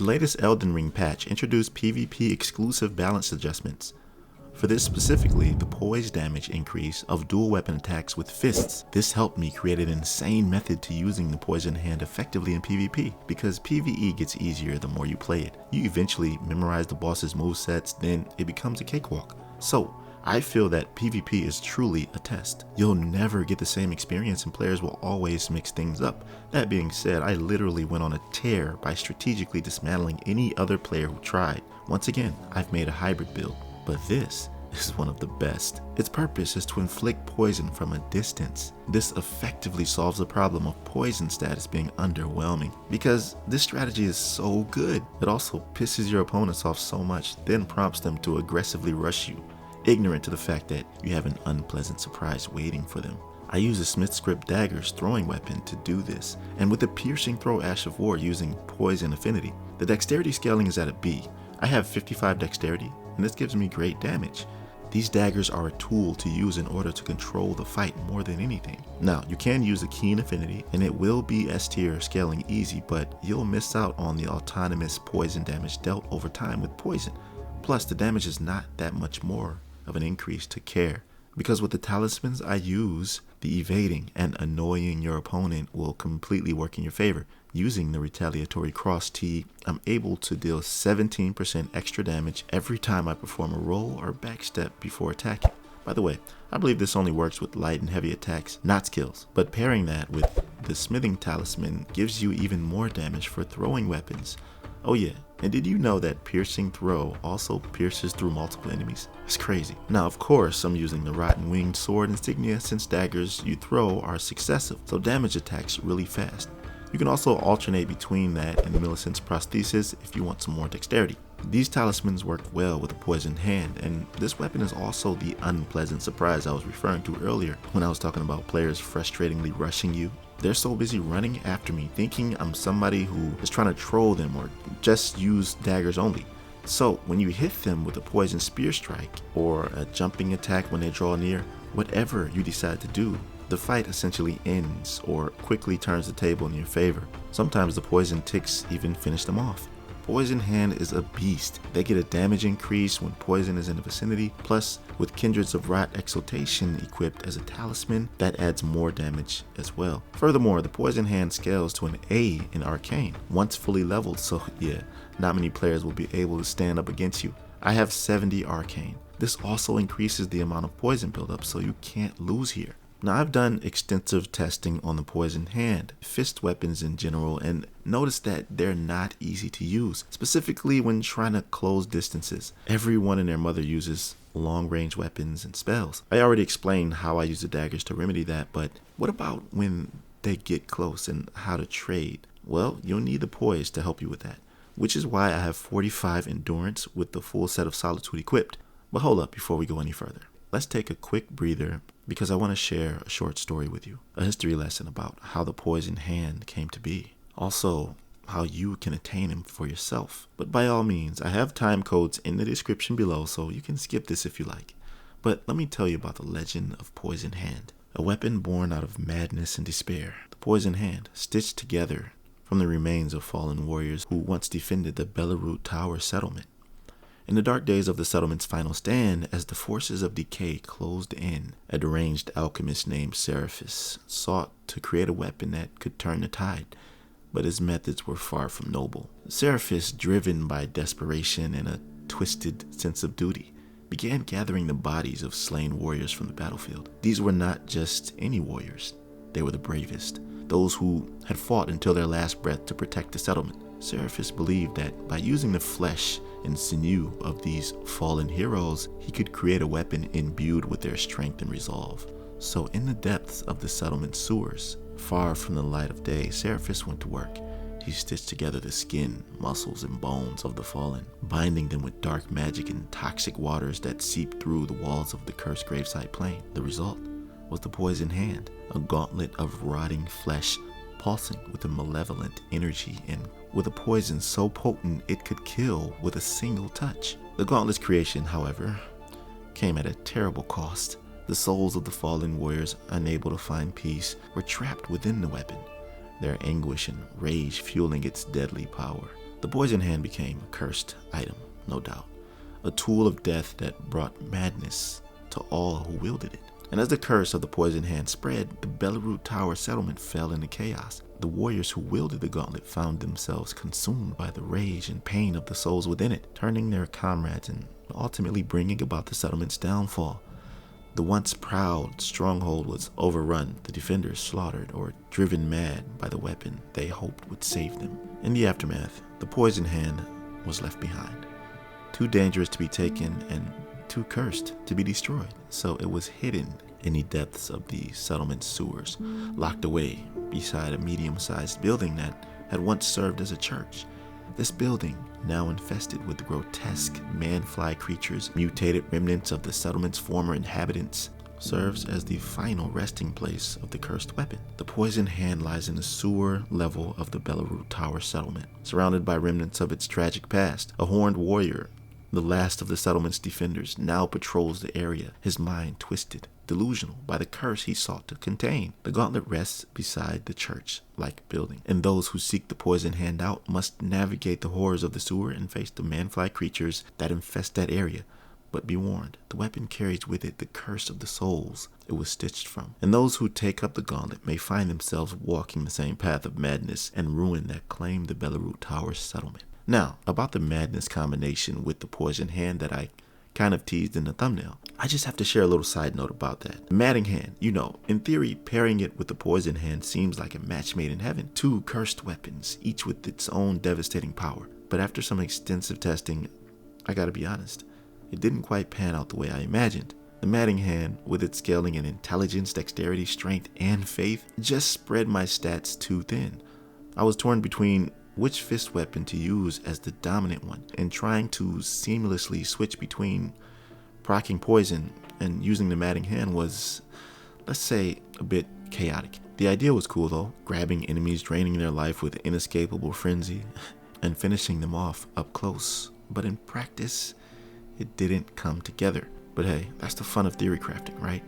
The latest Elden Ring patch introduced PvP exclusive balance adjustments. For this specifically, the poise damage increase of dual weapon attacks with fists. This helped me create an insane method to using the poison hand effectively in PvP, because PvE gets easier the more you play it. You eventually memorize the boss's movesets, then it becomes a cakewalk. So, I feel that PvP is truly a test. You'll never get the same experience and players will always mix things up. That being said, I literally went on a tear by strategically dismantling any other player who tried. Once again, I've made a hybrid build, but this is one of the best. Its purpose is to inflict poison from a distance. This effectively solves the problem of poison status being underwhelming, because this strategy is so good. It also pisses your opponents off so much, then prompts them to aggressively rush you, ignorant to the fact that you have an unpleasant surprise waiting for them. I use a Smith's Script Dagger's throwing weapon to do this, and with a piercing throw Ash of War using poison affinity. The dexterity scaling is at a B. I have 55 dexterity, and this gives me great damage. These daggers are a tool to use in order to control the fight more than anything. Now, you can use a keen affinity, and it will be S tier scaling easy, but you'll miss out on the autonomous poison damage dealt over time with poison. Plus, the damage is not that much more of an increase to care, because with the talismans I use, the evading and annoying your opponent will completely work in your favor. Using the retaliatory cross T, I'm able to deal 17% extra damage every time I perform a roll or backstep before attacking. By the way, I believe this only works with light and heavy attacks, not skills, but pairing that with the smithing talisman gives you even more damage for throwing weapons. Oh yeah, and did you know that piercing throw also pierces through multiple enemies? It's crazy. Now of course I'm using the rotten winged sword insignia, since daggers you throw are successive, so damage attacks really fast. You can also alternate between that and Millicent's prosthesis if you want some more dexterity. These talismans work well with a poisoned hand, and this weapon is also the unpleasant surprise I was referring to earlier when I was talking about players frustratingly rushing you. They're so busy running after me, thinking I'm somebody who is trying to troll them or just use daggers only. So when you hit them with a poison spear strike or a jumping attack when they draw near, whatever you decide to do, the fight essentially ends or quickly turns the table in your favor. Sometimes the poison ticks even finish them off. Poison Hand is a beast. They get a damage increase when poison is in the vicinity, plus with Kindreds of Rot Exaltation equipped as a talisman, that adds more damage as well. Furthermore, the Poison Hand scales to an A in Arcane once fully leveled, so yeah, not many players will be able to stand up against you. I have 70 Arcane. This also increases the amount of poison buildup, so you can't lose here. Now I've done extensive testing on the Poison Hand, fist weapons in general, and noticed that they're not easy to use, specifically when trying to close distances. Everyone and their mother uses long-range weapons and spells. I already explained how I use the daggers to remedy that, but what about when they get close and how to trade? Well, you'll need the poise to help you with that, which is why I have 45 endurance with the full set of Solitude equipped. But hold up before we go any further. Let's take a quick breather because I want to share a short story with you, a history lesson about how the Poison Hand came to be. Also, how you can attain him for yourself. But by all means, I have time codes in the description below, so you can skip this if you like. But let me tell you about the legend of Poison Hand, a weapon born out of madness and despair. The Poison Hand, stitched together from the remains of fallen warriors who once defended the Belleroot Tower settlement. In the dark days of the settlement's final stand, as the forces of decay closed in, a deranged alchemist named Seraphis sought to create a weapon that could turn the tide, but his methods were far from noble. Seraphis, driven by desperation and a twisted sense of duty, began gathering the bodies of slain warriors from the battlefield. These were not just any warriors, they were the bravest, those who had fought until their last breath to protect the settlement. Seraphis believed that by using the flesh and sinew of these fallen heroes, he could create a weapon imbued with their strength and resolve. So in the depths of the settlement sewers, far from the light of day, Seraphis went to work. He stitched together the skin, muscles, and bones of the fallen, binding them with dark magic and toxic waters that seeped through the walls of the cursed gravesite plane. The result was the Poison Hand, a gauntlet of rotting flesh pulsing with a malevolent energy and with a poison so potent it could kill with a single touch. The gauntlet's creation, however, came at a terrible cost. The souls of the fallen warriors, unable to find peace, were trapped within the weapon, their anguish and rage fueling its deadly power. The poison hand became a cursed item, no doubt, a tool of death that brought madness to all who wielded it. And as the curse of the poison hand spread, the Belleroot Tower settlement fell into chaos. The warriors who wielded the gauntlet found themselves consumed by the rage and pain of the souls within it, turning their comrades and ultimately bringing about the settlement's downfall. The once proud stronghold was overrun, the defenders slaughtered or driven mad by the weapon they hoped would save them. In the aftermath, the poison hand was left behind, too dangerous to be taken and too cursed to be destroyed. So it was hidden in the depths of the settlement sewers, locked away beside a medium-sized building that had once served as a church. This building, now infested with grotesque man-fly creatures, mutated remnants of the settlement's former inhabitants, serves as the final resting place of the cursed weapon. The poison hand lies in the sewer level of the Belleroot Tower settlement, surrounded by remnants of its tragic past. A horned warrior, the last of the settlement's defenders, now patrols the area, his mind twisted, delusional by the curse he sought to contain. The gauntlet rests beside the church-like building, and those who seek the poison hand out must navigate the horrors of the sewer and face the man-fly creatures that infest that area. But be warned, the weapon carries with it the curse of the souls it was stitched from, and those who take up the gauntlet may find themselves walking the same path of madness and ruin that claimed the Belleroot Tower settlement. Now, about the madness combination with the poison hand that I kind of teased in the thumbnail, I just have to share a little side note about that. The Mading hand, in theory, pairing it with the poison hand seems like a match made in heaven. Two cursed weapons, each with its own devastating power. But after some extensive testing, I gotta be honest, it didn't quite pan out the way I imagined. The Mading hand, with its scaling in intelligence, dexterity, strength, and faith, just spread my stats too thin. I was torn between which fist weapon to use as the dominant one, and trying to seamlessly switch between proccing poison and using the Mading hand was, let's say, a bit chaotic. The idea was cool though, grabbing enemies, draining their life with inescapable frenzy, and finishing them off up close. But in practice, it didn't come together. But hey, that's the fun of theory crafting, right?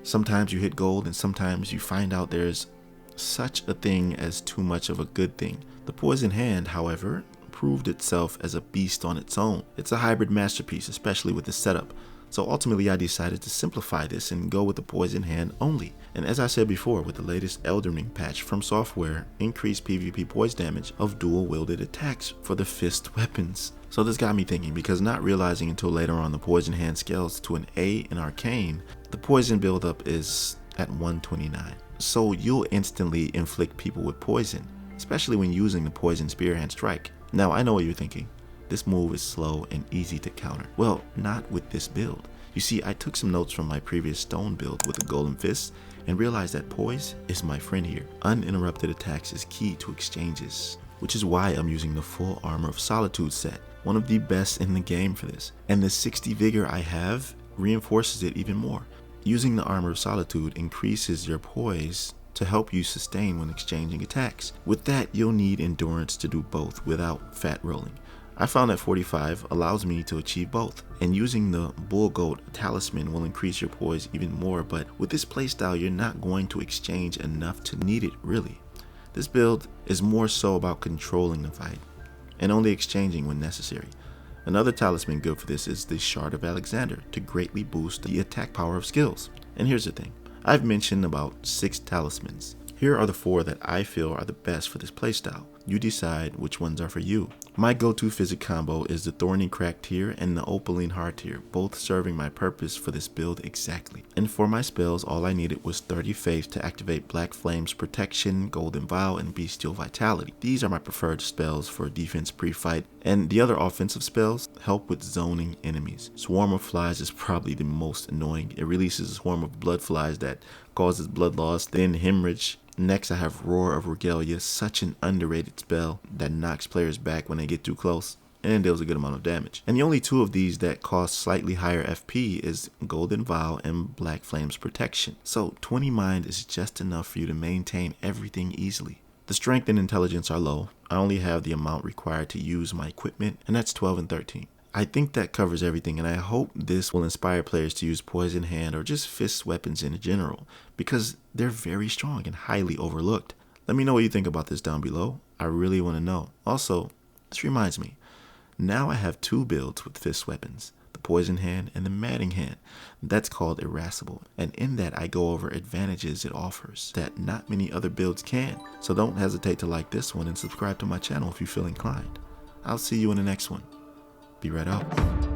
Sometimes you hit gold and sometimes you find out there's such a thing as too much of a good thing. The poison hand, however, proved itself as a beast on its own. It's a hybrid masterpiece, especially with the setup. So ultimately I decided to simplify this and go with the poison hand only. And as I said before, with the latest Elden Ring patch from software, increased PvP poise damage of dual-wielded attacks for the fist weapons. So this got me thinking, because not realizing until later on the poison hand scales to an A in Arcane, the poison buildup is at 129. So you'll instantly inflict people with poison, especially when using the poison spearhand strike. Now I know what you're thinking. This move is slow and easy to counter. Well, not with this build. You see, I took some notes from my previous stone build with the golden fist and realized that poise is my friend here. Uninterrupted attacks is key to exchanges, which is why I'm using the full Armor of Solitude set, one of the best in the game for this. And the 60 vigor I have reinforces it even more. Using the Armor of Solitude increases your poise to help you sustain when exchanging attacks. With that, you'll need endurance to do both without fat rolling. I found that 45 allows me to achieve both, and using the Bull Goat Talisman will increase your poise even more, but with this playstyle you're not going to exchange enough to need it really. This build is more so about controlling the fight, and only exchanging when necessary. Another talisman good for this is the Shard of Alexander to greatly boost the attack power of skills. And here's the thing, I've mentioned about 6 talismans. Here are the 4 that I feel are the best for this playstyle. You decide which ones are for you. My go-to physic combo is the Thorny Crack tier and the Opaline Heart tier, both serving my purpose for this build exactly. And for my spells, all I needed was 30 faith to activate Black Flame's Protection, Golden Vial, and Bestial Vitality. These are my preferred spells for defense pre-fight, and the other offensive spells help with zoning enemies. Swarm of Flies is probably the most annoying. It releases a swarm of blood flies that causes blood loss, then hemorrhage. Next I have Roar of Regalia, such an underrated spell that knocks players back when they get too close and deals a good amount of damage. And the only 2 of these that cost slightly higher FP is Golden Vial and Black Flame's Protection. So 20 mind is just enough for you to maintain everything easily. The strength and intelligence are low. I only have the amount required to use my equipment, and that's 12 and 13. I think that covers everything, and I hope this will inspire players to use poison hand or just fist weapons in general, because they're very strong and highly overlooked. Let me know what you think about this down below. I really want to know. Also, This reminds me, now I have two builds with fist weapons, the poison hand and the matting hand. That's called irascible, and in that I go over advantages it offers that not many other builds can. So don't hesitate to like this one and subscribe to my channel if you feel inclined. I'll see you in the next one. Be right out.